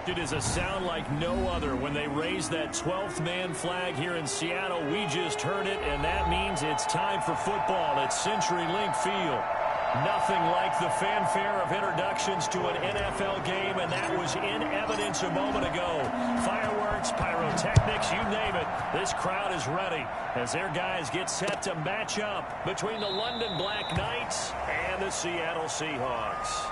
It is a sound like no other when they raise that 12th man flag here in Seattle. We just heard it, and that means it's time for football at CenturyLink Field. Nothing like the fanfare of introductions to an NFL game, and that was in evidence a moment ago. Fireworks, pyrotechnics, you name it. This crowd is ready as their guys get set to match up between the London Black Knights and the Seattle Seahawks.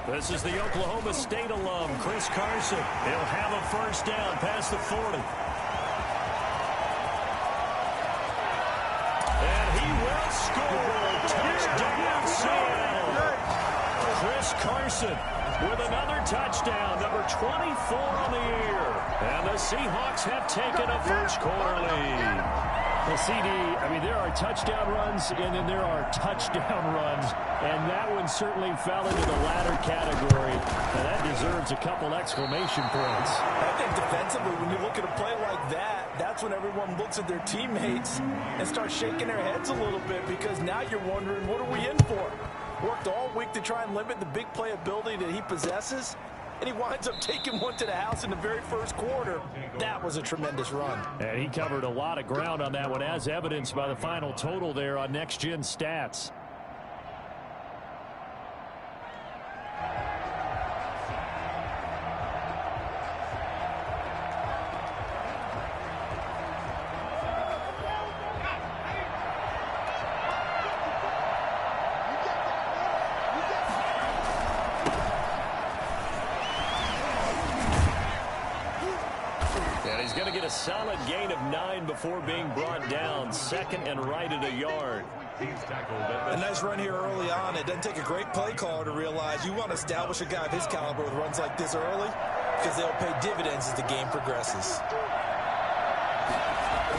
This is the Oklahoma State alum, Chris Carson. He'll have a first down past the 40. And he will score. Touchdown, Seattle. Chris Carson with another touchdown, number 24 on the year. And the Seahawks have taken a first quarter lead. Well, CD, I mean, there are touchdown runs, and then there are touchdown runs, and that one certainly fell into the latter category, and that deserves a couple exclamation points. I think defensively, when you look at a play like that, that's when everyone looks at their teammates and starts shaking their heads a little bit, because now you're wondering, what are we in for? Worked all week to try and limit the big play ability that he possesses, and he winds up taking one to the house in the very first quarter. That was a tremendous run. And he covered a lot of ground on that one, as evidenced by the final total there on Next Gen Stats. A solid gain of 9 before being brought down. Second and right at a yard. A nice run here early on. It doesn't take a great play caller to realize you want to establish a guy of his caliber with runs like this early, because they'll pay dividends as the game progresses.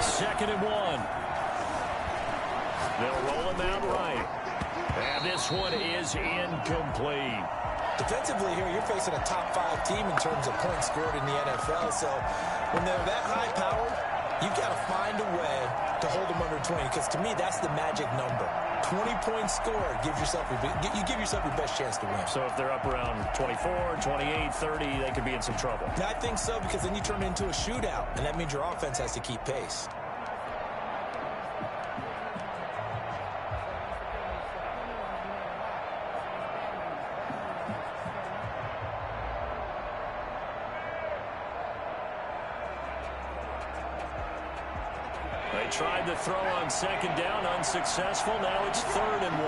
Second and 1. They'll roll him out right. And this one is incomplete. Defensively here, you're facing a top 5 team in terms of points scored in the NFL. So when they're that high powered, you've got to find a way to hold them under 20, because to me, that's the magic number. 20 points scored, you give yourself your best chance to win. So if they're up around 24, 28, 30, they could be in some trouble. I think so, because then you turn it into a shootout, and that means your offense has to keep pace. They tried to throw on second down, unsuccessful. Now it's 3rd and 1.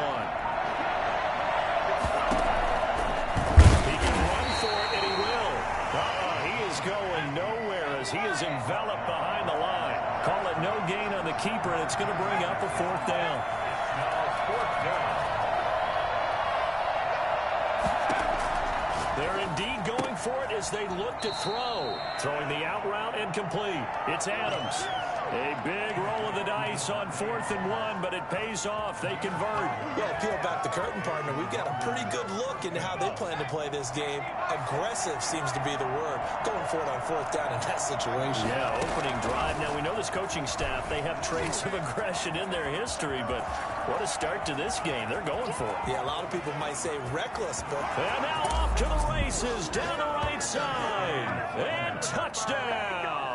He can run for it, and he will. He is going nowhere as he is enveloped behind the line. Call it no gain on the keeper, and it's going to bring up a 4th down. They're indeed going for it as they look to throw. Throwing the out route incomplete. It's Adams. A big roll of the dice on 4th and 1, but it pays off. They convert. Well, peel back the curtain, partner. We've got a pretty good look into how they plan to play this game. Aggressive seems to be the word. Going for it on 4th down in that situation. Yeah, opening drive. Now, we know this coaching staff, they have traits of aggression in their history, but what a start to this game. They're going for it. Yeah, a lot of people might say reckless, but... And now off to the races, down the right side. And touchdown.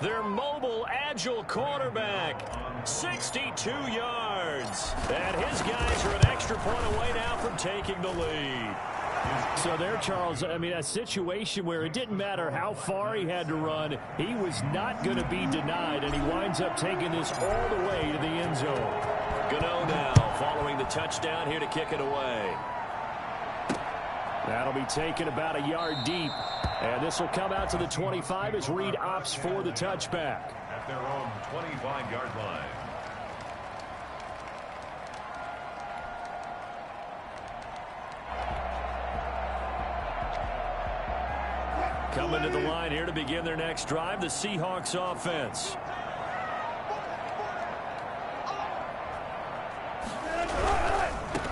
Their mobile, agile quarterback, 62 yards. And his guys are an extra point away now from taking the lead. So there, Charles, I mean, a situation where it didn't matter how far he had to run, he was not going to be denied, and he winds up taking this all the way to the end zone. Gano now following the touchdown here to kick it away. That'll be taken about a yard deep. And this will come out to the 25 as Reed opts for the touchback. At their own 25-yard line. Coming to the line here to begin their next drive, the Seahawks offense.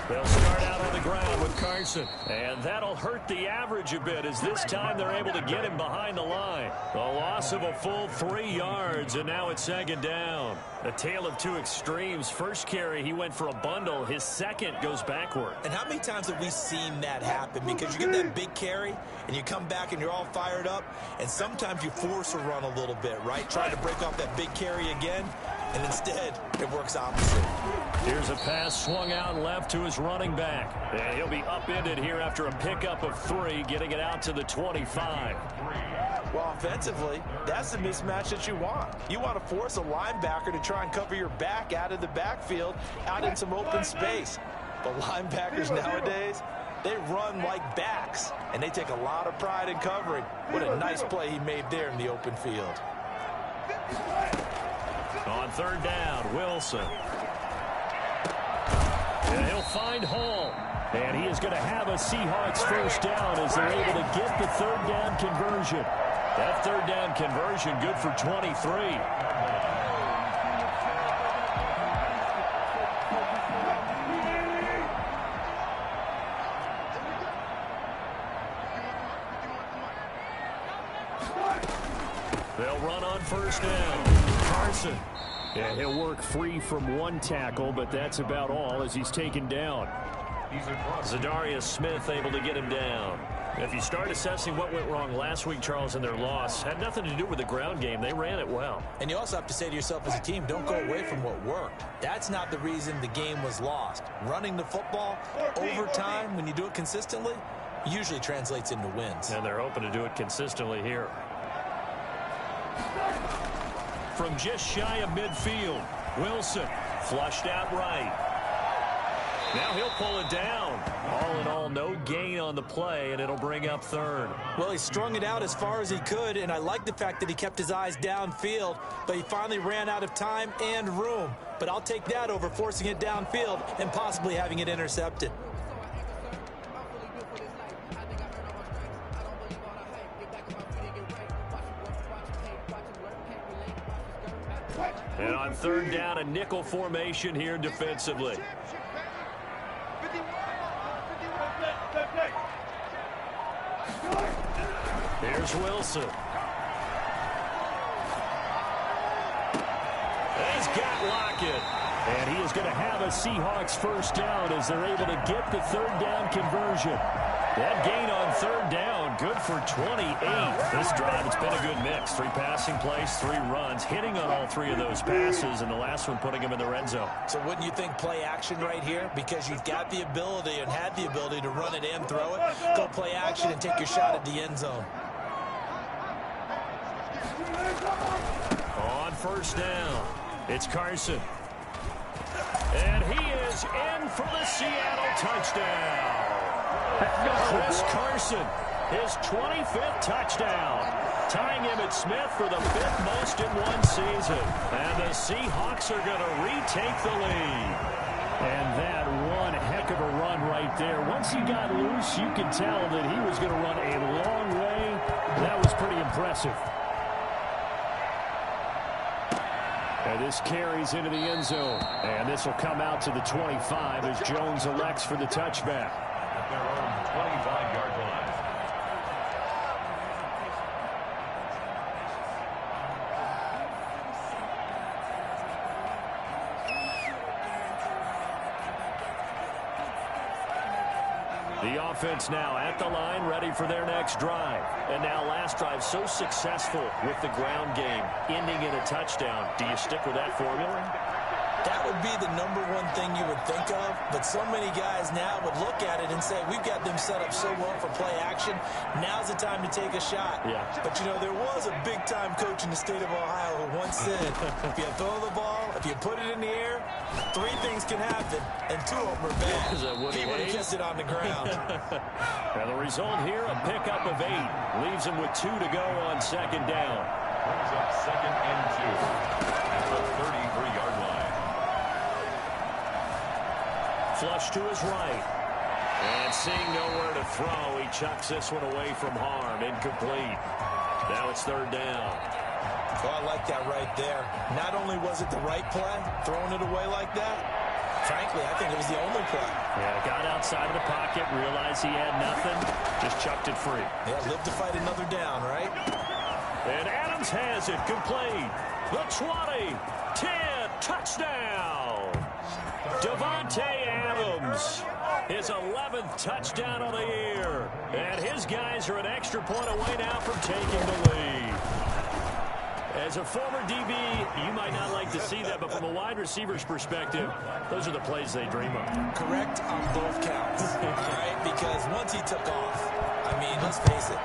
They'll start out on the ground with Carson. And that'll hurt the average a bit as this time they're able to get him behind the line. A loss of a full 3 yards, and now it's second down. A tale of two extremes. First carry, he went for a bundle. His second goes backward. And how many times have we seen that happen? Because you get that big carry, and you come back and you're all fired up, and sometimes you force a run a little bit, right? Try to break off that big carry again, and instead it works opposite. Here's a pass swung out left to his running back. And he'll be upended here after a pickup of 3, getting it out to the 25. Well, offensively, that's the mismatch that you want. You want to force a linebacker to try and cover your back out of the backfield, out in some open space. But linebackers nowadays, they run like backs, and they take a lot of pride in covering. What a nice play he made there in the open field. On third down, Wilson. And he'll find Hall. And he is going to have a Seahawks first down as they're able to get the third down conversion. That third down conversion good for 23. They'll run on first down. Carson. Yeah, he'll work free from one tackle, but that's about all as he's taken down. Zadarius Smith able to get him down. If you start assessing what went wrong last week, Charles, in their loss, had nothing to do with the ground game. They ran it well. And you also have to say to yourself as a team, don't go away from what worked. That's not the reason the game was lost. Running the football over time, when you do it consistently, usually translates into wins. And they're hoping to do it consistently here. From just shy of midfield, Wilson flushed out right. Now he'll pull it down. All in all, no gain on the play, and it'll bring up third. Well, he strung it out as far as he could, and I like the fact that he kept his eyes downfield, but he finally ran out of time and room. But I'll take that over forcing it downfield and possibly having it intercepted. And on third down, a nickel formation here defensively. Here's Wilson. He's got Lockett. And he is going to have a Seahawks first down as they're able to get the third down conversion. That gain on third down, good for 28. This drive, it's been a good mix. 3 passing plays, 3 runs, hitting on all 3 of those passes, and the last one putting him in the red zone. So wouldn't you think play action right here? Because you've got the ability and had the ability to run it and throw it. Go play action and take your shot at the end zone. On first down, it's Carson. And he is in for the Seattle touchdown. Chris Carson, his 25th touchdown, tying him at Smith for the 5th most in one season. And the Seahawks are going to retake the lead. And that one heck of a run right there. Once he got loose, you could tell that he was going to run a long way. That was pretty impressive. And this carries into the end zone. And this will come out to the 25 as Jones elects for the touchback. At their own 25-yard line. The offense now at the line, ready for their next drive. And now last drive so successful with the ground game, ending in a touchdown. Do you stick with that formula? That would be the #1 thing you would think of, but so many guys now would look at it and say, we've got them set up so well for play action, now's the time to take a shot. Yeah. But, you know, there was a big-time coach in the state of Ohio who once said, if you throw the ball, if you put it in the air, 3 things can happen, and 2 of them are bad. Is that Woody He would have Hayes? kept it on the ground. And the result here, a pickup of 8. Leaves him with 2 to go on second down. Brings up 2nd and 2 at the 33-yard line. Flush to his right. And seeing nowhere to throw, he chucks this one away from harm. Incomplete. Now it's third down. Oh, I like that right there. Not only was it the right play, throwing it away like that, frankly, I think it was the only play. Yeah, got outside of the pocket, realized he had nothing, just chucked it free. Yeah, live to fight another down, right? And Adams has it complete. The 20, 10, touchdown. Devontae Adams, his 11th touchdown of the year. And his guys are an extra point away now from taking the lead. As a former DB, you might not like to see that, but from a wide receiver's perspective, those are the plays they dream of. Correct on both counts, all right? Because once he took off, I mean, let's face it,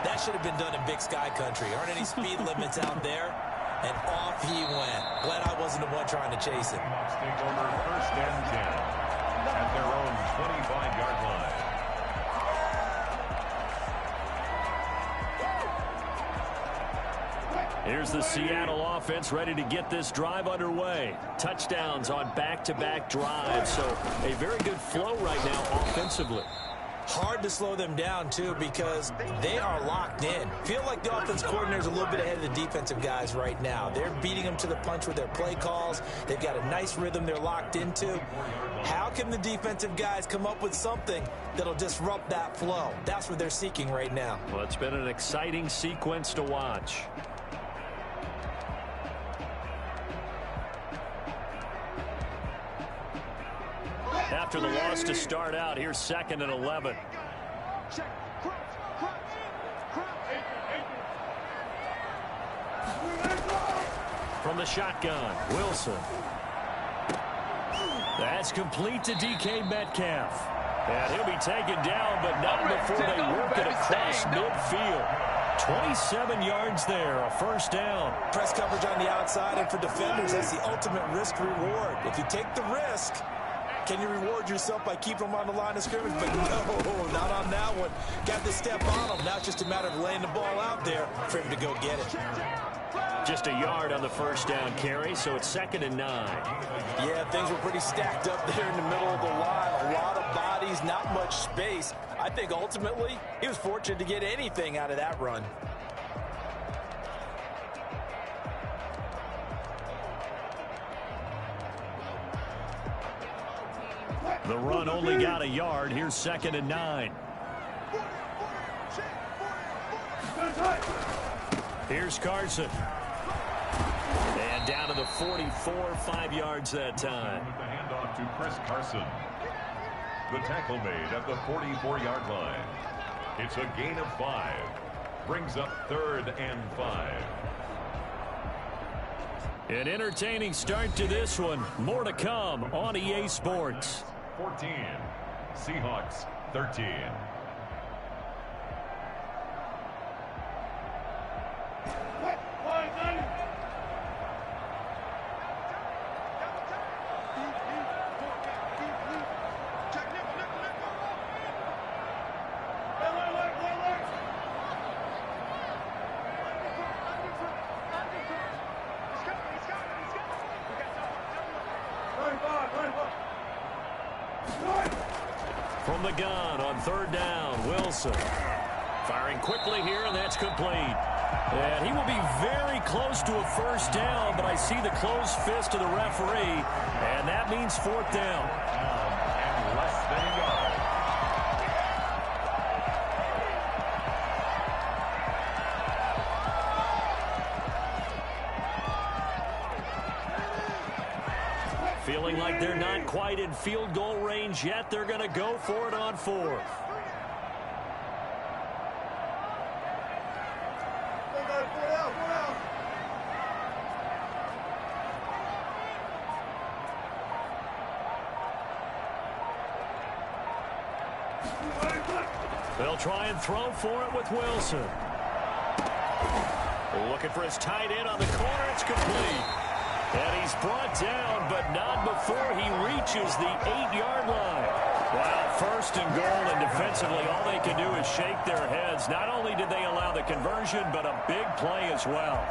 that should have been done in Big Sky country. Aren't any speed limits out there? And off he went. Glad I wasn't the one trying to chase him. Bucks take over first and 10 at their own 25-yard line. Here's the Seattle offense ready to get this drive underway. Touchdowns on back-to-back drives, so a very good flow right now offensively. Hard to slow them down, too, because they are locked in. Feel like the offense coordinator's a little bit ahead of the defensive guys right now. They're beating them to the punch with their play calls. They've got a nice rhythm they're locked into. How can the defensive guys come up with something that'll disrupt that flow? That's what they're seeking right now. Well, it's been an exciting sequence to watch. After the loss to start out, here's 2nd and 11. From the shotgun, Wilson. That's complete to DK Metcalf. And he'll be taken down, but not before they work it across midfield. 27 yards there, a first down. Press coverage on the outside, and for defenders, that's the ultimate risk-reward. If you take the risk, can you reward yourself by keeping them on the line of scrimmage? But no, not on that one. Got to step on them. Now it's just a matter of laying the ball out there for him to go get it. Just a yard on the first down carry, so it's 2nd and 9. Yeah, things were pretty stacked up there in the middle of the line. A lot of bodies, not much space. I think ultimately he was fortunate to get anything out of that run. The run only got a yard. Here's 2nd and 9. Here's Carson. And down to the 44, 5 yards that time. With the handoff to Chris Carson. The tackle made at the 44-yard line. It's a gain of 5. Brings up 3rd and 5. An entertaining start to this one. More to come on EA Sports. 14. Seahawks 13. From the gun on 3rd down, Wilson. Firing quickly here, and that's complete. And he will be very close to a first down, but I see the closed fist of the referee, and that means 4th down. And less than a yard. Feeling like they're not quite in field goal range yet. They're going to go for it on 4th. They'll try and throw for it with Wilson. Looking for his tight end on the corner. It's complete. And he's brought down, but not before he reaches the 8-yard line. Wow, 1st and goal, and defensively, all they can do is shake their heads. Not only did they allow the conversion, but a big play as well.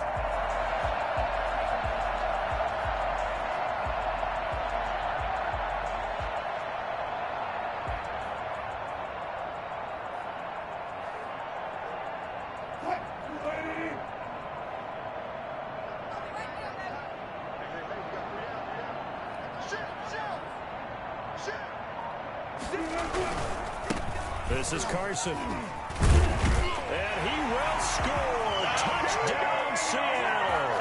This is Carson. And he will score. Touchdown, Seattle.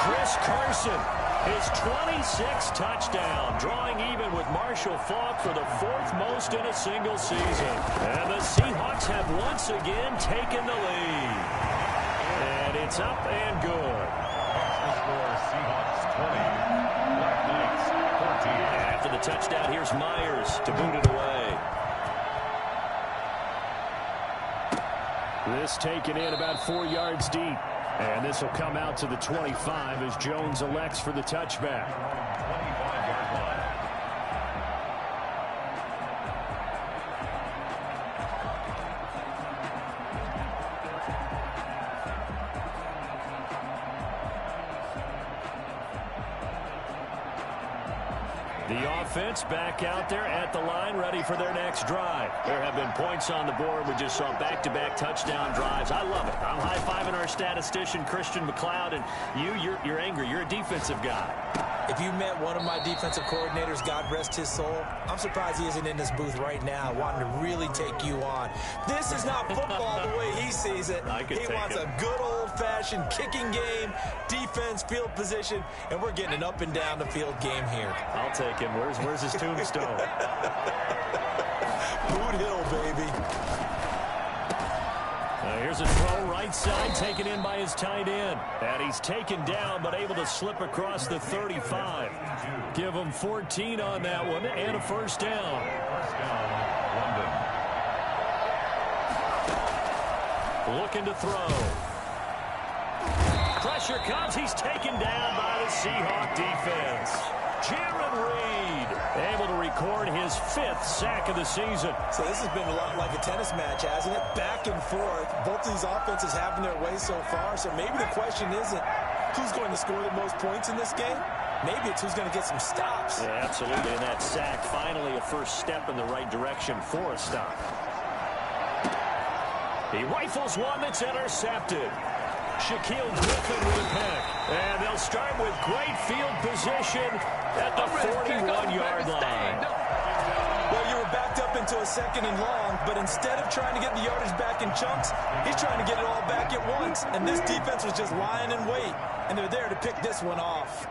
Chris Carson, his 26th touchdown, drawing even with Marshall Faulk for the 4th most in a single season. And the Seahawks have once again taken the lead. And it's up and good. Score Seahawks 20, Black Knights 14. After the touchdown, here's Myers to boot it away. This taken in about 4 yards deep. And this will come out to the 25 as Jones elects for the touchback. 25-yard line. The offense back out there at the line, ready for their next drive. There have been points on the board. We just saw back-to-back touchdown drives. I love it. I'm high-fiving our statistician, Christian McLeod, and you're angry. You're a defensive guy. If you met one of my defensive coordinators, God rest his soul, I'm surprised he isn't in this booth right now wanting to really take you on. This is not football the way he sees it. He wants a good old-fashioned kicking game, defense, field position, and we're getting an up-and-down-the-field game here. I'll take him. Where's his tombstone? Boot Hill, baby. Here's a throw right side taken in by his tight end. And he's taken down but able to slip across the 35. Give him 14 on that one and a first down. First down, London. Looking to throw. Pressure comes. He's taken down by the Seahawk defense. Jaron Reed able to record his 5th sack of the season. So this has been a lot like a tennis match, hasn't it? Back and forth. Both these offenses having their way so far. So maybe the question isn't who's going to score the most points in this game. Maybe it's who's going to get some stops. Yeah, absolutely. And that sack, finally a first step in the right direction for a stop. He rifles one that's intercepted. Shaquille Griffin with a pick. And they'll start with great field position at the 41-yard line. Well, you were backed up into a 2nd and long, but instead of trying to get the yardage back in chunks, he's trying to get it all back at once. And this defense was just lying in wait, and they're there to pick this one off.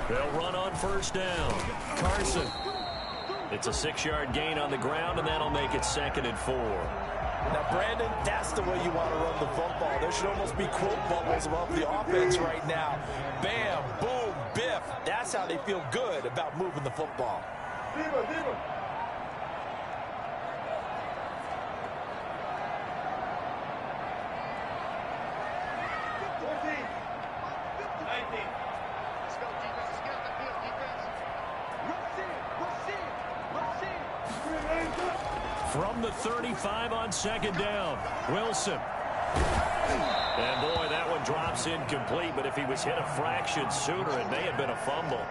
They'll run on first down. Carson. It's a 6-yard gain on the ground, and that'll make it 2nd and 4. Now, Brandon, that's the way you want to run the football. There should almost be quote bubbles above the offense right now. Bam, boom, biff. That's how they feel good about moving the football. From the 35 on 2nd down, Wilson. And boy, that one drops incomplete, but if he was hit a fraction sooner, it may have been a fumble.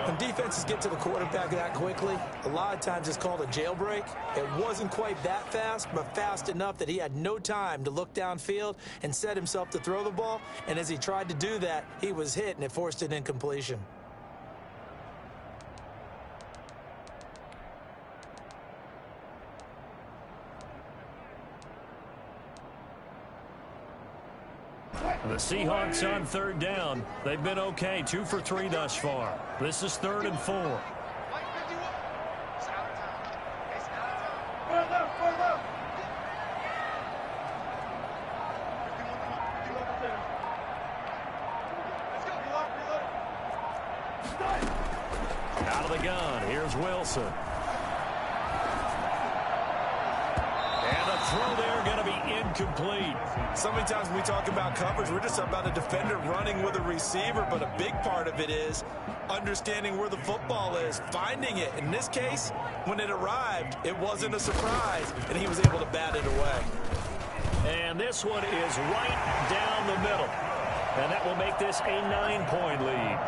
When defenses get to the quarterback that quickly, a lot of times it's called a jailbreak. It wasn't quite that fast, but fast enough that he had no time to look downfield and set himself to throw the ball. And as he tried to do that, he was hit, and it forced an incompletion. The Seahawks on 3rd down. They've been okay, 2 for 3 thus far. This is 3rd and 4. Out of the gun, here's Wilson. And the throw there going to be incomplete. So many times when we talk about coverage, we're just about a defender running with a receiver, but a big part of it is understanding where the football is, finding it. In this case, when it arrived, it wasn't a surprise, and he was able to bat it away. And this one is right down the middle. And that will make this a 9-point lead.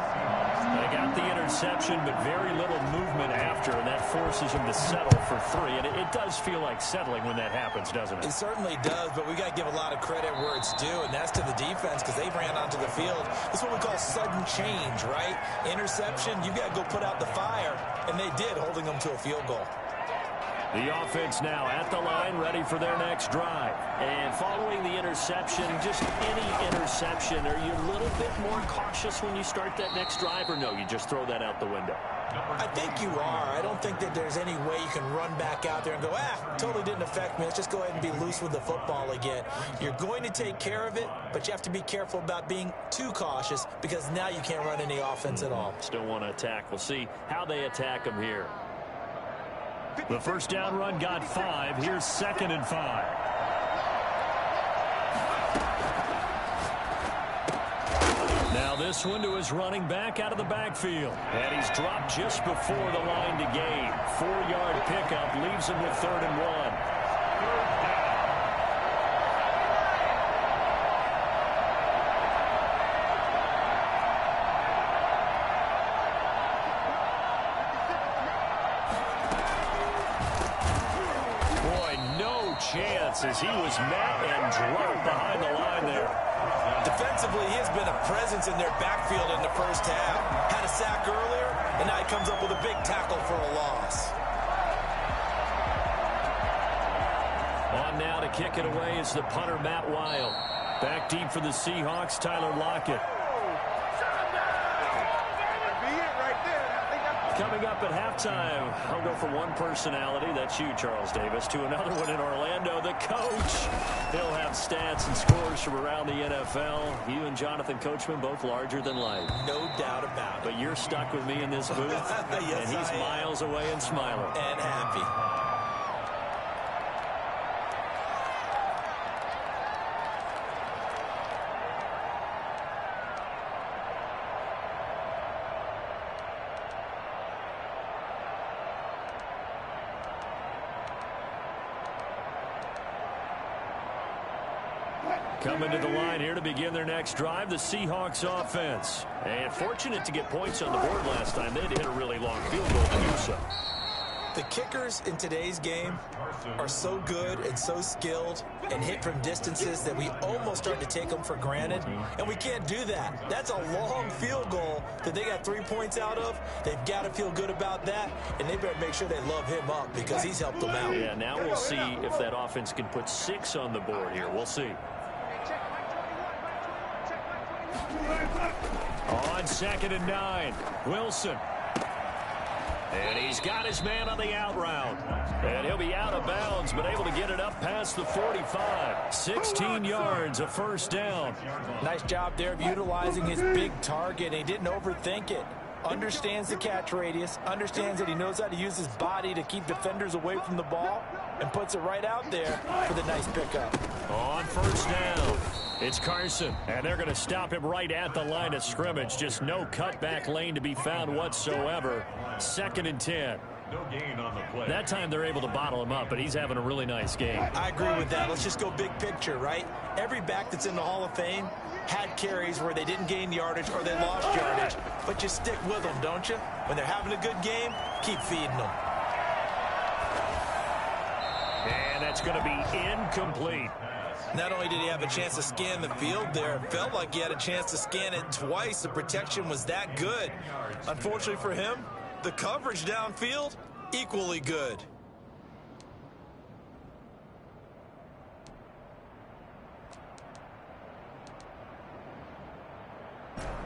They got the interception, but very little movement after, and that forces him to settle for 3. And it does feel like settling when that happens, doesn't it? It certainly does, but we got to give a lot of credit where it's due, and that's to the defense because they ran onto the field. It's what we call sudden change, right? Interception, you got to go put out the fire, and they did, holding them to a field goal. The offense now at the line, ready for their next drive. And following the interception, just any interception, are you a little bit more cautious when you start that next drive, or no, you just throw that out the window? I think you are. I don't think that there's any way you can run back out there and go, totally didn't affect me. Let's just go ahead and be loose with the football again. You're going to take care of it, but you have to be careful about being too cautious because now you can't run any offense at all. Still want to attack. We'll see how they attack them here. The first down run got 5. Here's 2nd and 5. Now this one to his running back out of the backfield. And he's dropped just before the line to gain. 4-yard pickup leaves him with 3rd and 1. Chance as he was met and dropped behind the line there. Defensively, he has been a presence in their backfield in the first half. Had a sack earlier, and now he comes up with a big tackle for a loss. On now to kick it away is the punter, Matt Wild. Back deep for the Seahawks, Tyler Lockett. Coming up at halftime, I'll go from one personality, that's you, Charles Davis, to another one in Orlando, the coach. He'll have stats and scores from around the NFL. You and Jonathan Coachman, both larger than life. No doubt about it. But you're stuck with me in this booth, yes, and he's miles away and smiling. And happy. Coming to the line here to begin their next drive, the Seahawks offense. And fortunate to get points on the board last time. They had to hit a really long field goal to do so. The kickers in today's game are so good and so skilled and hit from distances that we almost start to take them for granted. And we can't do that. That's a long field goal that they got 3 points out of. They've got to feel good about that, and they better make sure they love him up because he's helped them out. Yeah, now we'll see if that offense can put 6 on the board here. We'll see. On 2nd and 9, Wilson. And he's got his man on the out route. And he'll be out of bounds, but able to get it up past the 45. 16 yards, a first down. Nice job there of utilizing his big target. He didn't overthink it. Understands the catch radius, understands that he knows how to use his body to keep defenders away from the ball, and puts it right out there for the nice pickup. On first down, it's Carson, and they're going to stop him right at the line of scrimmage. Just no cutback lane to be found whatsoever. 2nd and 10. No gain on the play. That time they're able to bottle him up, but he's having a really nice game. I agree with that. Let's just go big picture, right? Every back that's in the Hall of Fame had carries where they didn't gain yardage or they lost yardage, but you stick with them, don't you? When they're having a good game, keep feeding them. And that's going to be incomplete. Not only did he have a chance to scan the field there, it felt like he had a chance to scan it twice. The protection was that good. Unfortunately for him, the coverage downfield, equally good.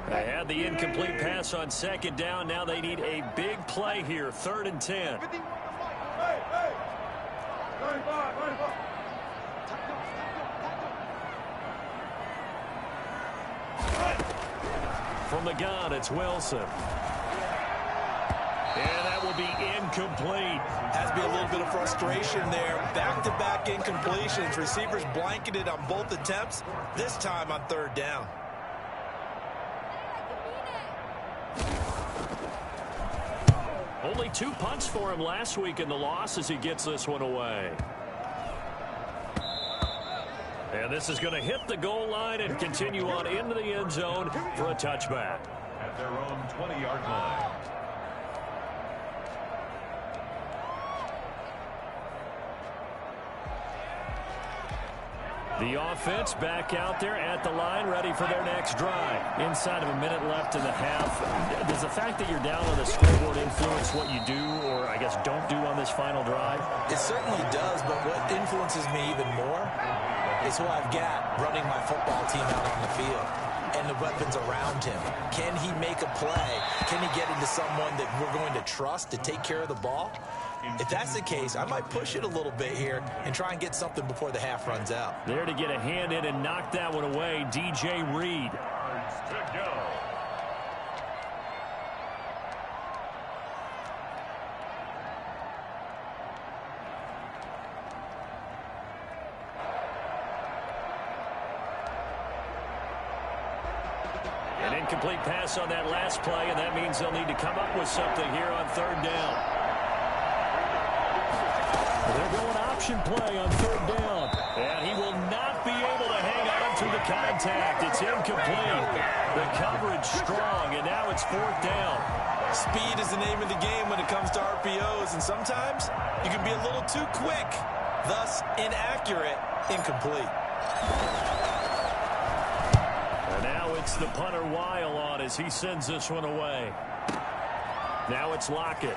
They had the incomplete pass on 2nd down. Now they need a big play here. 3rd and 10. From the gun, it's Wilson. And that will be incomplete. Has to be a little bit of frustration there. Back-to-back incompletions. Receivers blanketed on both attempts, this time on 3rd down. Only 2 punts for him last week in the loss as he gets this one away. And this is going to hit the goal line and continue on into the end zone for a touchback. At their own 20-yard line. The offense back out there at the line, ready for their next drive. Inside of a minute left in the half. Does the fact that you're down on the scoreboard influence what you do, or I guess don't do on this final drive? It certainly does, but what influences me even more is who I've got running my football team out on the field and the weapons around him. Can he make a play? Can he get into someone that we're going to trust to take care of the ball? If that's the case, I might push it a little bit here and try and get something before the half runs out. There to get a hand in and knock that one away, DJ Reed. An incomplete pass on that last play, and that means they'll need to come up with something here on third down. They're going option play on third down. And he will not be able to hang on through the contact. It's incomplete. The coverage strong, and now it's fourth down. Speed is the name of the game when it comes to RPOs, and sometimes you can be a little too quick, thus inaccurate, incomplete. And now it's the punter Weil on as he sends this one away. Now it's Lockett.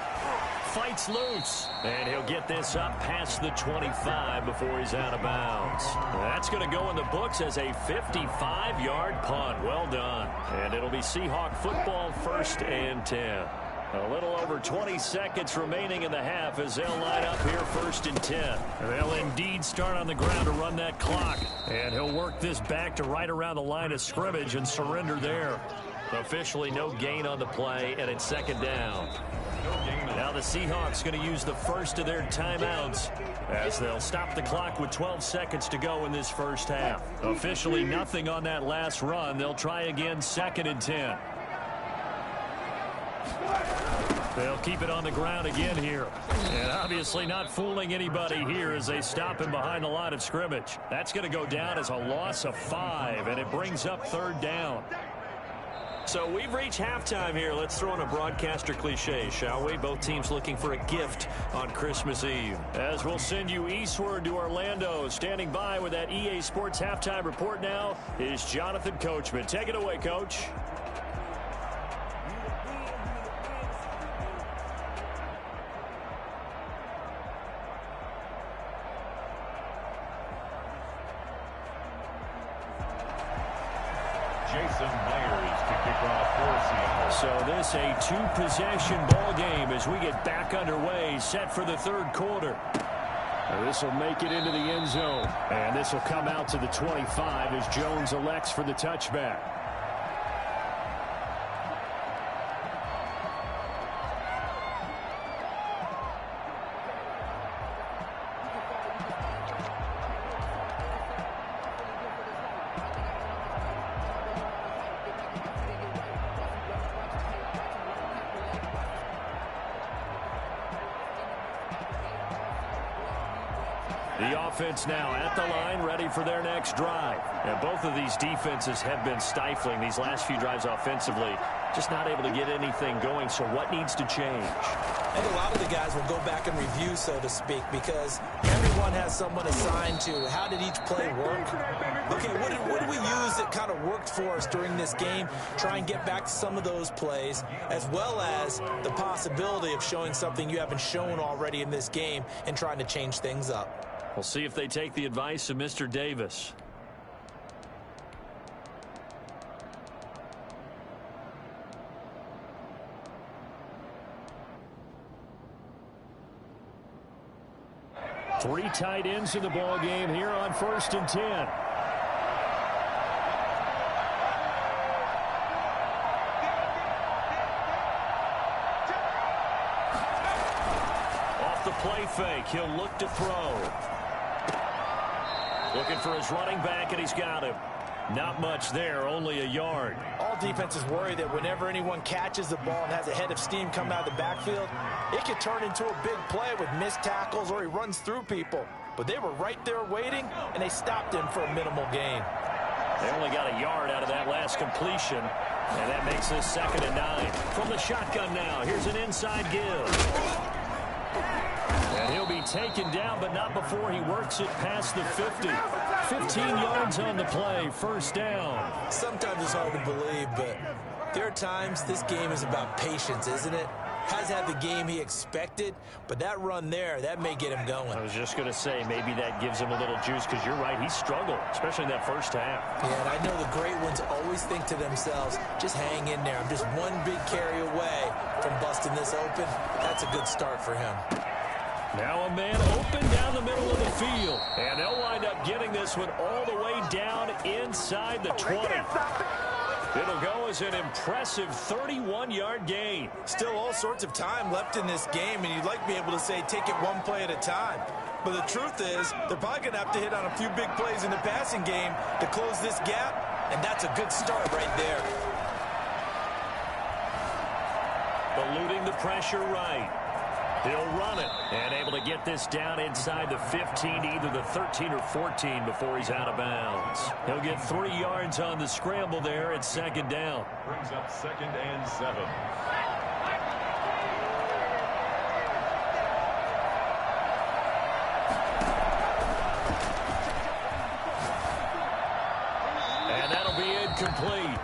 Fights loose, and he'll get this up past the 25 before he's out of bounds. That's going to go in the books as a 55-yard punt. Well done. And it'll be Seahawk football, 1st and 10. A little over 20 seconds remaining in the half as they'll line up here 1st and 10. They'll indeed start on the ground to run that clock. And he'll work this back to right around the line of scrimmage and surrender there. Officially no gain on the play, and it's 2nd down. Now the Seahawks going to use the first of their timeouts as they'll stop the clock with 12 seconds to go in this first half. Officially nothing on that last run. They'll try again 2nd and 10. They'll keep it on the ground again here. And obviously not fooling anybody here as they stop him behind the line of scrimmage. That's going to go down as a loss of 5, and it brings up 3rd down. So we've reached halftime here. Let's throw in a broadcaster cliche, shall we? Both teams looking for a gift on Christmas Eve. As we'll send you eastward to Orlando. Standing by with that EA Sports halftime report now is Jonathan Coachman. Take it away, Coach. So this a 2-possession ball game as we get back underway, set for the 3rd quarter. This will make it into the end zone. And this will come out to the 25 as Jones elects for the touchback. The offense now at the line, ready for their next drive. And both of these defenses have been stifling these last few drives offensively. Just not able to get anything going, so what needs to change? I think a lot of the guys will go back and review, so to speak, because everyone has someone assigned to how did each play work. Okay, what did we use that kind of worked for us during this game? Try and get back to some of those plays, as well as the possibility of showing something you haven't shown already in this game and trying to change things up. We'll see if they take the advice of Mr. Davis. Three tight ends in the ball game here on 1st and 10. Off the play fake, he'll look to throw. Looking for his running back, and he's got him. Not much there, only a yard. All defenses worry that whenever anyone catches the ball and has a head of steam coming out of the backfield, it could turn into a big play with missed tackles or he runs through people. But they were right there waiting, and they stopped him for a minimal gain. They only got a yard out of that last completion, and that makes this 2nd and 9. From the shotgun now, here's an inside give. And he'll be taken down, but not before he works it past the 50. 15 yards on the play, first down. Sometimes it's hard to believe, but there are times this game is about patience, isn't it? Has had the game he expected, but that run there, that may get him going. I was just going to say, maybe that gives him a little juice, because you're right, he struggled, especially in that first half. Yeah, and I know the great ones always think to themselves, just hang in there. I'm just one big carry away from busting this open. That's a good start for him. Now a man open down the middle of the field. And they'll wind up getting this one all the way down inside the 20. It'll go as an impressive 31-yard gain. Still all sorts of time left in this game, and you'd like to be able to say take it one play at a time. But the truth is, they're probably going to have to hit on a few big plays in the passing game to close this gap, and that's a good start right there. Eluding the pressure right. He'll run it and able to get this down inside the 15, either the 13 or 14 before he's out of bounds. He'll get 3 yards on the scramble there at second down. Brings up 2nd and 7. And that'll be incomplete.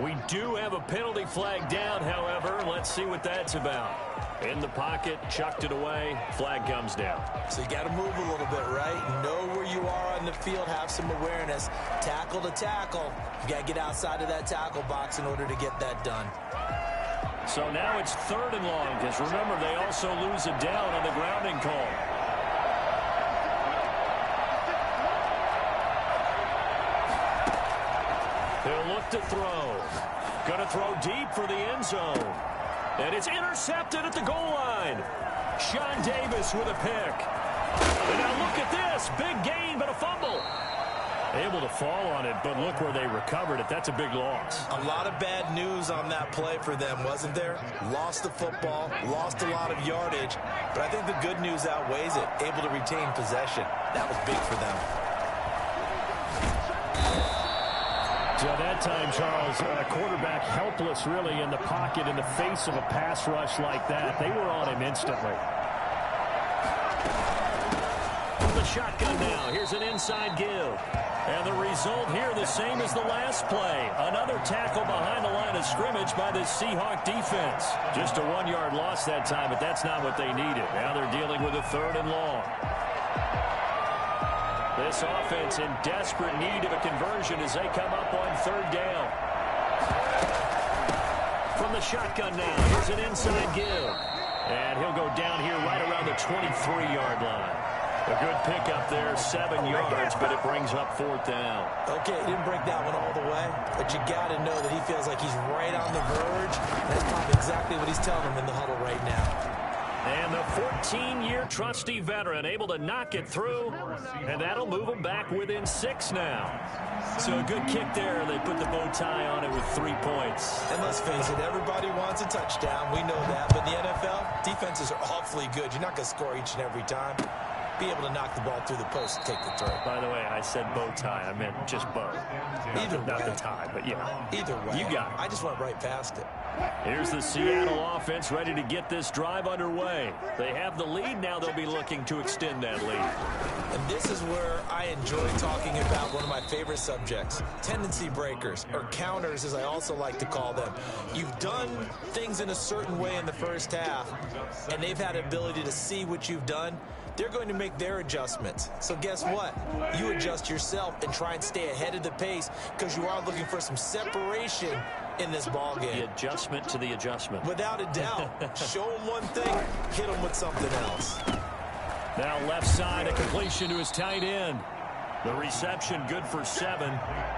We do have a penalty flag down, however. Let's see what that's about. In the pocket, chucked it away, flag comes down. So you got to move a little bit, right? Know where you are on the field, have some awareness. Tackle to tackle. You got to get outside of that tackle box in order to get that done. So now it's 3rd and long, because remember, they also lose a down on the grounding call. He'll look to throw. Going to throw deep for the end zone. And it's intercepted at the goal line. Sean Davis with a pick. And now look at this. Big gain, but a fumble. Able to fall on it, but look where they recovered it. That's a big loss. A lot of bad news on that play for them, wasn't there? Lost the football, lost a lot of yardage, but I think the good news outweighs it. Able to retain possession. That was big for them. So that time, Charles, a quarterback helpless really in the pocket in the face of a pass rush like that. They were on him instantly. From the shotgun now, here's an inside give. And the result here the same as the last play. Another tackle behind the line of scrimmage by the Seahawk defense. Just a 1-yard loss that time, but that's not what they needed. Now they're dealing with a 3rd and long. This offense in desperate need of a conversion as they come up on 3rd down. From the shotgun now, here's an inside give. And he'll go down here right around the 23-yard line. A good pickup there, 7 yards, but it brings up 4th down. Okay, he didn't break that one all the way, but you got to know that he feels like he's right on the verge. That's probably exactly what he's telling him in the huddle right now. And the 14-year trusty veteran able to knock it through, and that'll move him back within 6 now. So a good kick there. They put the bow tie on it with 3 points. And let's face it, everybody wants a touchdown. We know that. But in the NFL, defenses are awfully good. You're not going to score each and every time. Be able to knock the ball through the post and take the throw. By the way, I said bow tie. I meant just bow. Not the tie, but yeah. Either way. You got it. I just went right past it. Here's the Seattle offense ready to get this drive underway. They have the lead. Now they'll be looking to extend that lead. And this is where I enjoy talking about one of my favorite subjects, tendency breakers, or counters as I also like to call them. You've done things in a certain way in the first half, and they've had an ability to see what you've done. They're going to make their adjustments. So guess what? You adjust yourself and try and stay ahead of the pace because you are looking for some separation in this ball game. The adjustment to the adjustment. Without a doubt. Show them one thing, hit them with something else. Now left side, a completion to his tight end. The reception good for 7.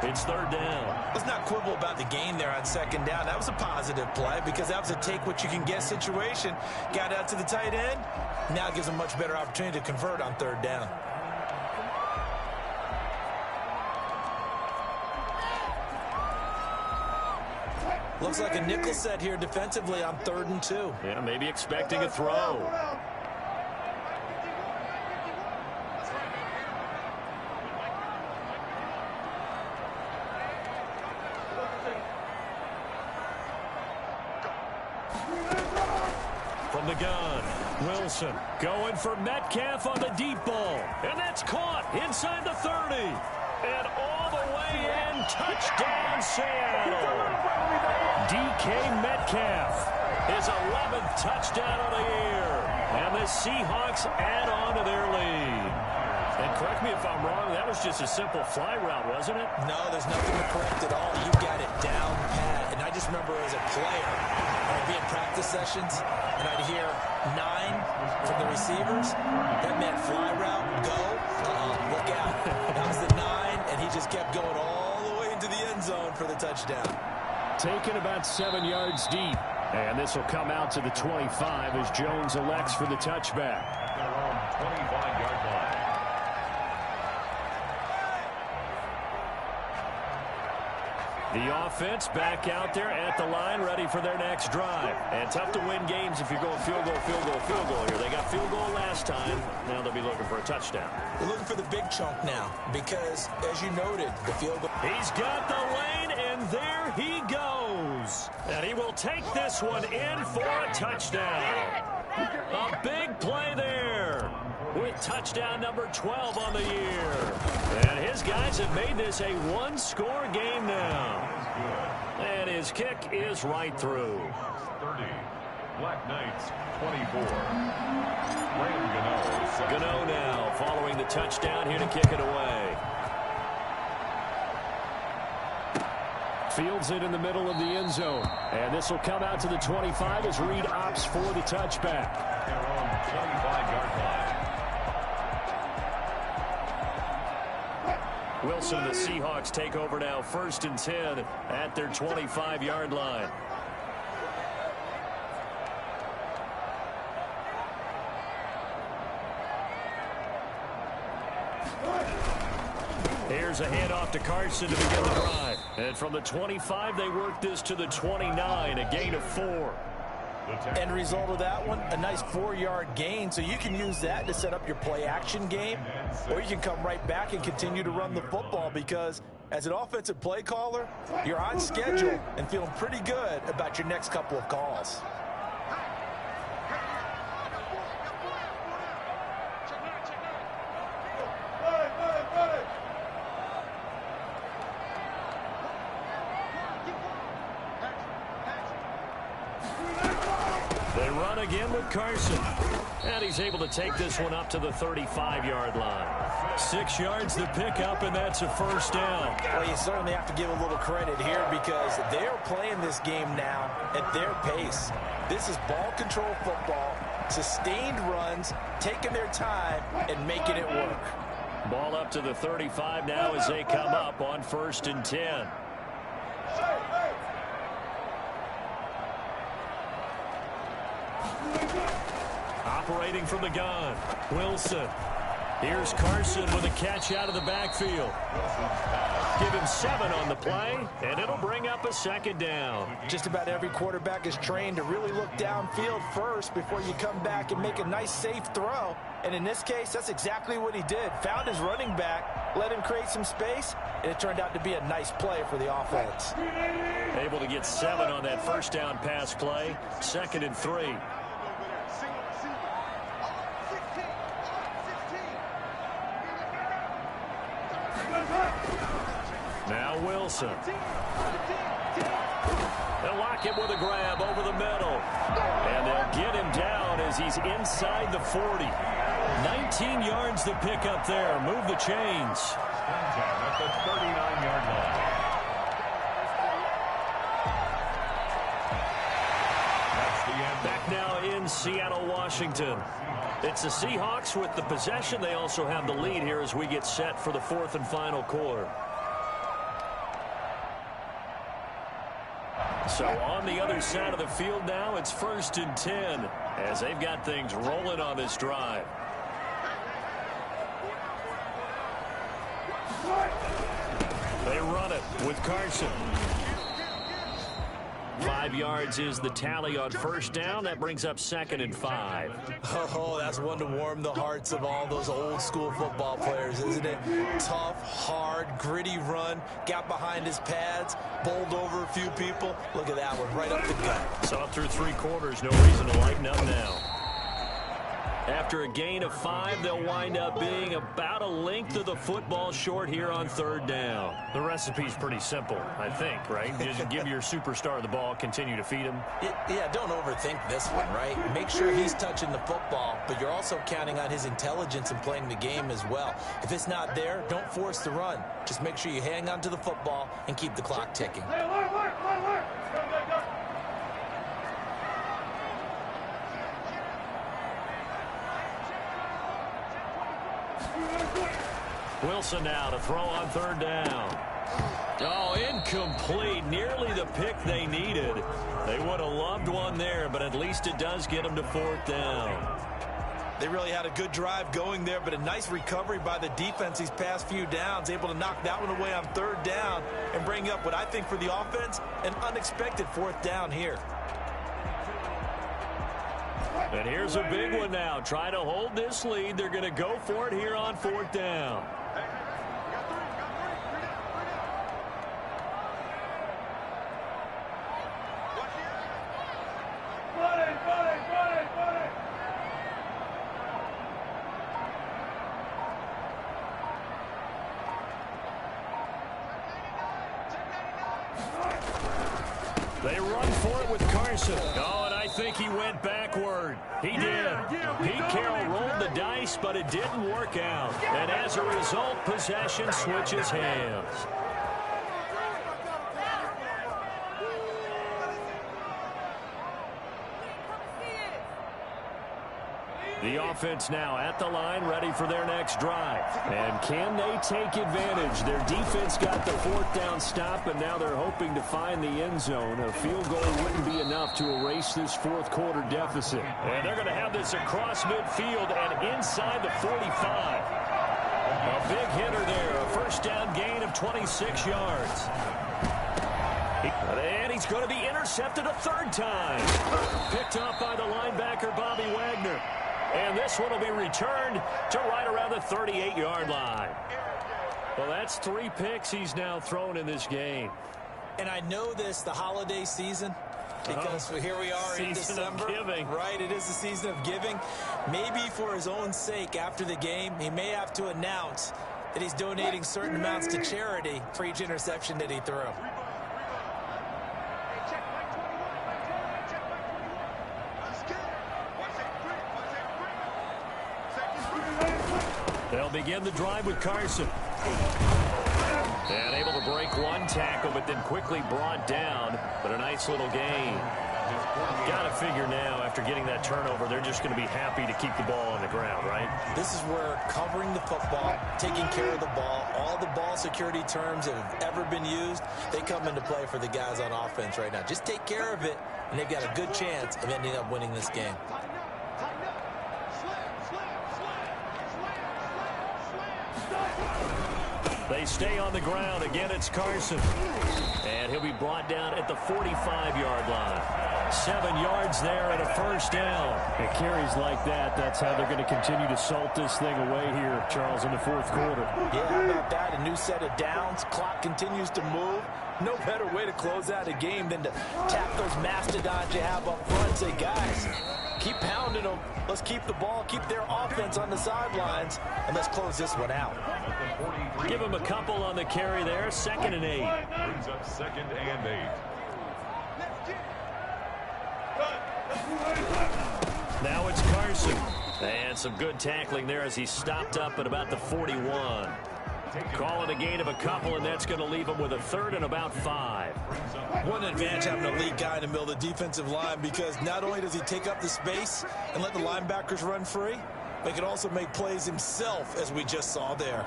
It's 3rd down. Let's not quibble about the gain there on 2nd down. That was a positive play because that was a take-what-you-can-get situation. Got out to the tight end. Now it gives them a much better opportunity to convert on 3rd down. Looks like a nickel set here defensively on 3rd and 2. Yeah, maybe expecting a throw. From the gun, Wilson going for Metcalf on the deep ball. And that's caught inside the 30. And all the way in, touchdown Seattle. DK Metcalf, his 11th touchdown of the year. And the Seahawks add on to their lead. And correct me if I'm wrong, that was just a simple fly route, wasn't it? No, there's nothing to correct at all. You got it down pat. And I just remember as a player, I'd be in practice sessions, and I'd hear 9 from the receivers. That meant fly route, go. Look out. That was the 9, and he just kept going all the way into the end zone for the touchdown. Taken about 7 yards deep. And this will come out to the 25 as Jones elects for the touchback. At their own 25-yard line. The offense back out there at the line, ready for their next drive. And tough to win games if you're going field goal, field goal, field goal here. They got field goal last time. Now they'll be looking for a touchdown. They're looking for the big chunk now because, as you noted, the field goal. He's got the lane, and there he goes. And he will take this one in for a touchdown. A big play there with touchdown number 12 on the year. And his guys have made this a one-score game now. And his kick is right through. 30. Black Knights 24. Graham Gano now following the touchdown here to kick it away. Fields it in the middle of the end zone. And this will come out to the 25 as Reed opts for the touchback. Their own 25-yard line. Wilson and the Seahawks take over now, 1st and 10 at their 25-yard line. Here's a handoff to Carson to begin the drive. And from the 25, they work this to the 29, a gain of 4. End result of that one, a nice 4-yard gain, so you can use that to set up your play-action game, or you can come right back and continue to run the football because as an offensive play caller, you're on schedule and feeling pretty good about your next couple of calls. They run again with Carson. And he's able to take this one up to the 35-yard line. 6 yards to pick up, and that's a first down. Well, you certainly have to give a little credit here because they're playing this game now at their pace. This is ball control football, sustained runs, taking their time, and making it work. Ball up to the 35 now as they come up on 1st and 10. Operating from the gun, Wilson. Here's Carson with a catch out of the backfield. Give him 7 on the play, and it'll bring up a 2nd down. Just about every quarterback is trained to really look downfield first before you come back and make a nice, safe throw. And in this case, that's exactly what he did. Found his running back, let him create some space, and it turned out to be a nice play for the offense. Able to get 7 on that first down pass play. 2nd and 3. Now Wilson. They'll lock him with a grab over the middle. And they'll get him down as he's inside the 40. 19 yards to pick up there. Move the chains. At the 39-yard line. That's the end. Back now in Seattle, Washington. It's the Seahawks with the possession. They also have the lead here as we get set for the 4th and final quarter. So on the other side of the field now, it's 1st and 10 as they've got things rolling on this drive. They run it with Carson. 5 yards is the tally on first down. That brings up 2nd and 5. Oh, that's one to warm the hearts of all those old school football players, isn't it? Tough, hard, gritty run. Got behind his pads, bowled over a few people. Look at that one, right up the gut. So up through 3 quarters, no reason to lighten up now. After a gain of 5, they'll wind up being about a length of the football short here on 3rd down. The recipe's pretty simple, I think, right? Just give your superstar the ball, continue to feed him. Yeah, don't overthink this one, right? Make sure he's touching the football, but you're also counting on his intelligence in playing the game as well. If it's not there, don't force the run. Just make sure you hang on to the football and keep the clock ticking. Wilson now to throw on 3rd down. Oh, incomplete. Nearly the pick they needed. They would have loved one there, but at least it does get them to 4th down. They really had a good drive going there, but a nice recovery by the defense these past few downs, able to knock that one away on 3rd down and bring up what I think for the offense, an unexpected 4th down here. And here's a big one now. Trying to hold this lead. They're going to go for it here on 4th down. They run for it with Carson. Oh, and I think he went backward. He did. Pete Carroll rolled the dice, but it didn't work out. And as a result, possession switches hands. The offense now at the line, ready for their next drive. And can they take advantage? Their defense got the 4th down stop, and now they're hoping to find the end zone. A field goal wouldn't be enough to erase this 4th quarter deficit. And they're going to have this across midfield and inside the 45. A big hitter there, a 1st down gain of 26 yards. And he's going to be intercepted a 3rd time. Picked off by the linebacker, Bobby Wagner. And this one will be returned to right around the 38-yard line. Well, that's 3 picks he's now thrown in this game. And I know this, the holiday season, because here we are in December. Season of giving. Right, it is the season of giving. Maybe for his own sake after the game, he may have to announce that he's donating certain amounts to charity for each interception that he threw. They'll begin the drive with Carson. And able to break one tackle, but then quickly brought down. But a nice little gain. Got to figure now, after getting that turnover, they're just going to be happy to keep the ball on the ground, right? This is where covering the football, taking care of the ball, all the ball security terms that have ever been used, they come into play for the guys on offense right now. Just take care of it, and they've got a good chance of ending up winning this game. They stay on the ground. Again, it's Carson. And he'll be brought down at the 45-yard line. 7 yards there and a 1st down. It carries like that. That's how they're going to continue to salt this thing away here, Charles, in the 4th quarter. Yeah, how about that? A new set of downs. Clock continues to move. No better way to close out a game than to tap those mastodons you have up front and say, guys, keep pounding them. Let's keep the ball, keep their offense on the sidelines, and let's close this one out. Give him a couple on the carry there. 2nd and 8. Brings up 2nd and 8. Now it's Carson. And some good tackling there as he stopped up at about the 41. Calling a gain of a couple, and that's going to leave him with a 3rd and about 5. One advantage having a lead guy in the middle of the defensive line, because not only does he take up the space and let the linebackers run free, but he can also make plays himself, as we just saw there.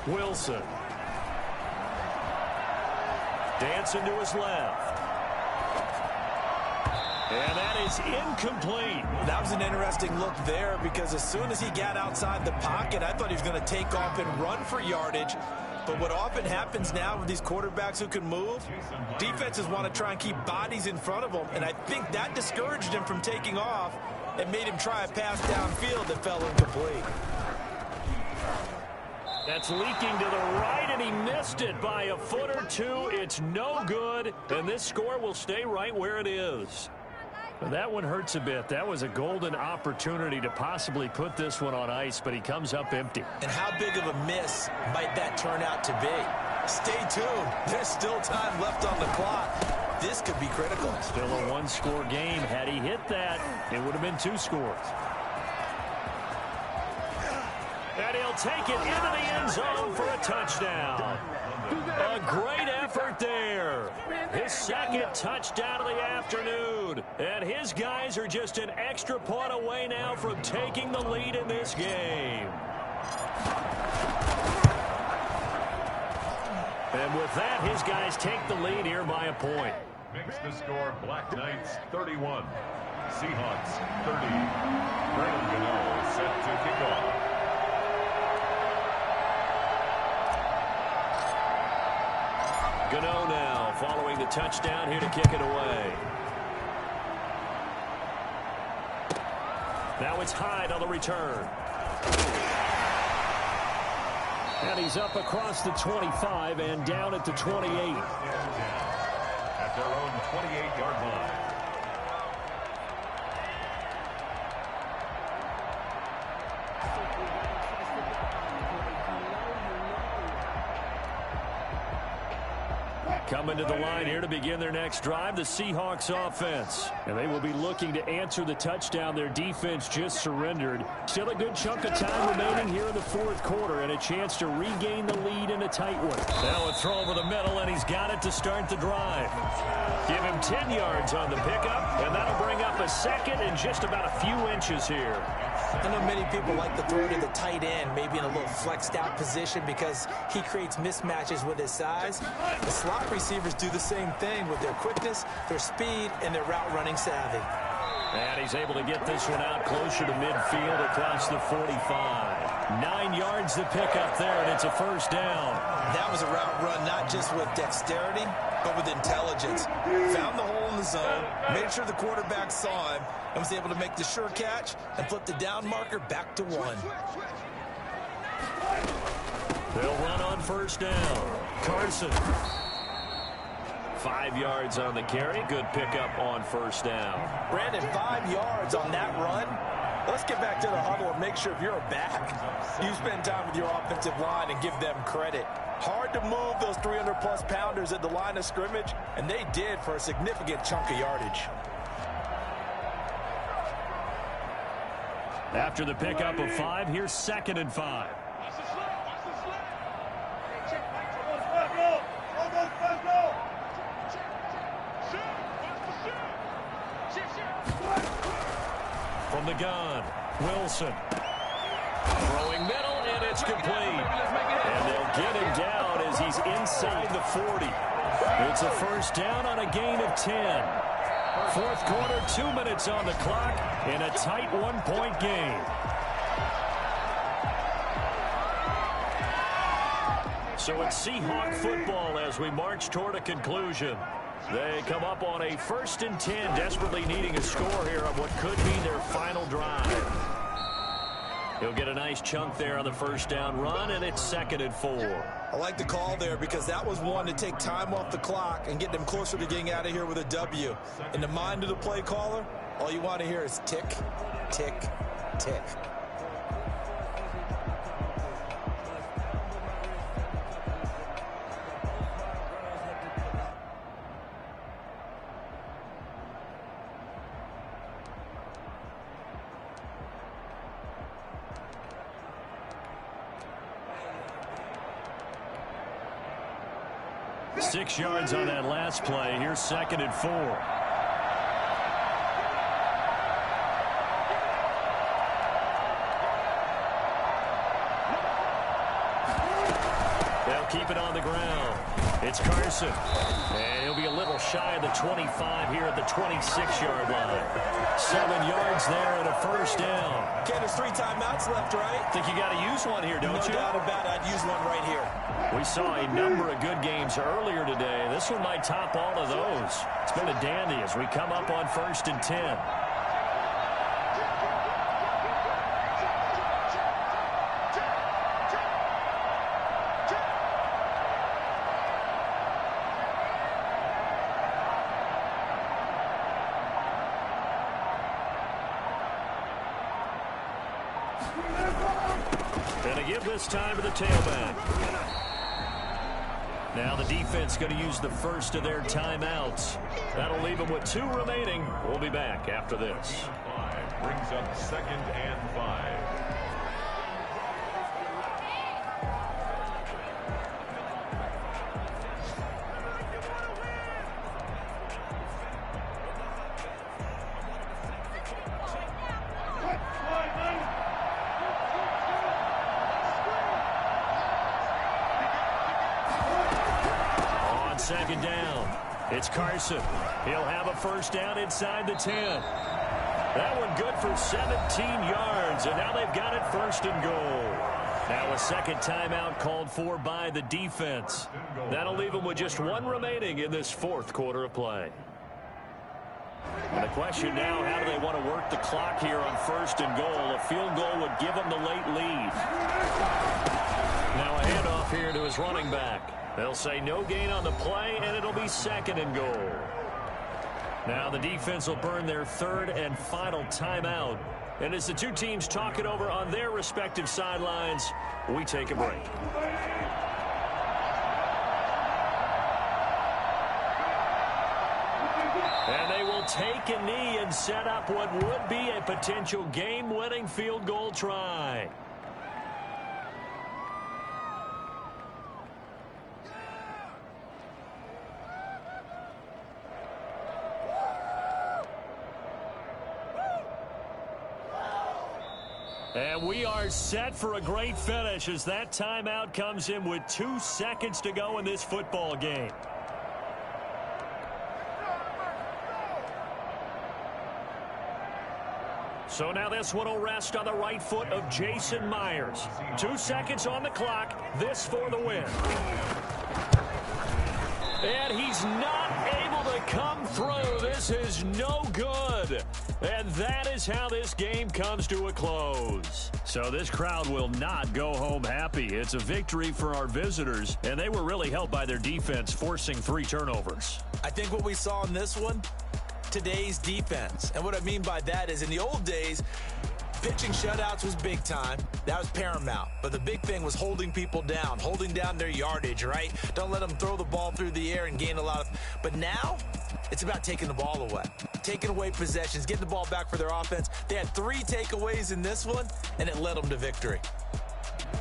Wilson. Dancing to his left. And that is incomplete. That was an interesting look there, because as soon as he got outside the pocket, I thought he was going to take off and run for yardage. But what often happens now with these quarterbacks who can move, defenses want to try and keep bodies in front of them, and I think that discouraged him from taking off and made him try a pass downfield that fell incomplete. That's leaking to the right, and he missed it by a foot or two. It's no good, and this score will stay right where it is. But that one hurts a bit. That was a golden opportunity to possibly put this one on ice, but he comes up empty. And how big of a miss might that turn out to be? Stay tuned. There's still time left on the clock. This could be critical. Still a one-score game. Had he hit that, it would have been 2 scores. And he'll take it into the end zone for a touchdown. A great effort there. His second touchdown of the afternoon. And his guys are just an extra point away now from taking the lead in this game. And with that, his guys take the lead here by a point. Makes the score Black Knights 31. Seahawks 30. Brandon Gano set to kick off. Gano now following the touchdown here to kick it away. Now it's Hyde on the return. And he's up across the 25 and down at the 28. At their own 28-yard line. Coming to the line here to begin their next drive, the Seahawks offense. And they will be looking to answer the touchdown their defense just surrendered. Still a good chunk of time remaining here in the fourth quarter and a chance to regain the lead in a tight one. Now a throw over the middle, and he's got it to start the drive. Give him 10 yards on the pickup, and that'll bring up a second and just about a few inches here. I know many people like to throw to the tight end, maybe in a little flexed out position because he creates mismatches with his size. The slot receivers do the same thing with their quickness, their speed, and their route running savvy. And he's able to get this one out closer to midfield across the 45. 9 yards to pick up there, and it's a first down. That was a route run not just with dexterity, but with intelligence. Found the hole in the zone, made sure the quarterback saw him, and was able to make the sure catch and flip the down marker back to 1. They'll run on first down. Carson. 5 yards on the carry. Good pickup on first down. Brandon, 5 yards on that run. Let's get back to the huddle and make sure if you're a back, you spend time with your offensive line and give them credit. Hard to move those 300-plus pounders at the line of scrimmage, and they did for a significant chunk of yardage. After the pickup of 5, here's 2nd and 5. From the gun, Wilson. Throwing middle, and it's complete. And they'll get him down as he's inside the 40. It's a first down on a gain of 10. Fourth quarter, 2 minutes on the clock, in a tight one-point game. So it's Seahawk football as we march toward a conclusion. They come up on a 1st and 10, desperately needing a score here on what could be their final drive. He'll get a nice chunk there on the first down run, and it's 2nd and 4. I like the call there because that was one to take time off the clock and get them closer to getting out of here with a W. In the mind of the play caller, all you want to hear is tick, tick, tick. Six yards on that last play. Here's 2nd and 4. They'll keep it on the ground. It's Carson. And he'll be a little shy of the 25 here at the 26-yard line. 7 yards there and a first down. Okay, there's 3 timeouts left, right? Think you got to use one here, don't you? No doubt about it. I'd use one right here. We saw a number of good games earlier today. This one might top all of those. It's been a dandy as we come up on 1st and 10. And to give this time to the tailback. Now the defense going to use the first of their timeouts. That'll leave them with 2 remaining. We'll be back after this. 5 brings up 2nd and 5. Second down. It's Carson. He'll have a first down inside the 10. That one good for 17 yards, and now they've got it 1st and goal. Now a second timeout called for by the defense. That'll leave them with just 1 remaining in this 4th quarter of play. And the question now, how do they want to work the clock here on 1st and goal? A field goal would give them the late lead. Now a handoff here to his running back. They'll say no gain on the play, and it'll be 2nd and goal. Now the defense will burn their 3rd and final timeout. And as the 2 teams talk it over on their respective sidelines, we take a break. And they will take a knee and set up what would be a potential game-winning field goal try. And we are set for a great finish as that timeout comes in with 2 seconds to go in this football game. So now this one will rest on the right foot of Jason Myers. 2 seconds on the clock. This for the win. And he's not able to come through. This is no good. And that is how this game comes to a close. So this crowd will not go home happy. It's a victory for our visitors, and they were really helped by their defense, forcing 3 turnovers. I think what we saw in this one, today's defense. And what I mean by that is in the old days, pitching shutouts was big time. That was paramount. But the big thing was holding people down, holding down their yardage, right? Don't let them throw the ball through the air and gain a lot of... But now, it's about taking the ball away. Taking away possessions, getting the ball back for their offense. They had 3 takeaways in this one, and it led them to victory.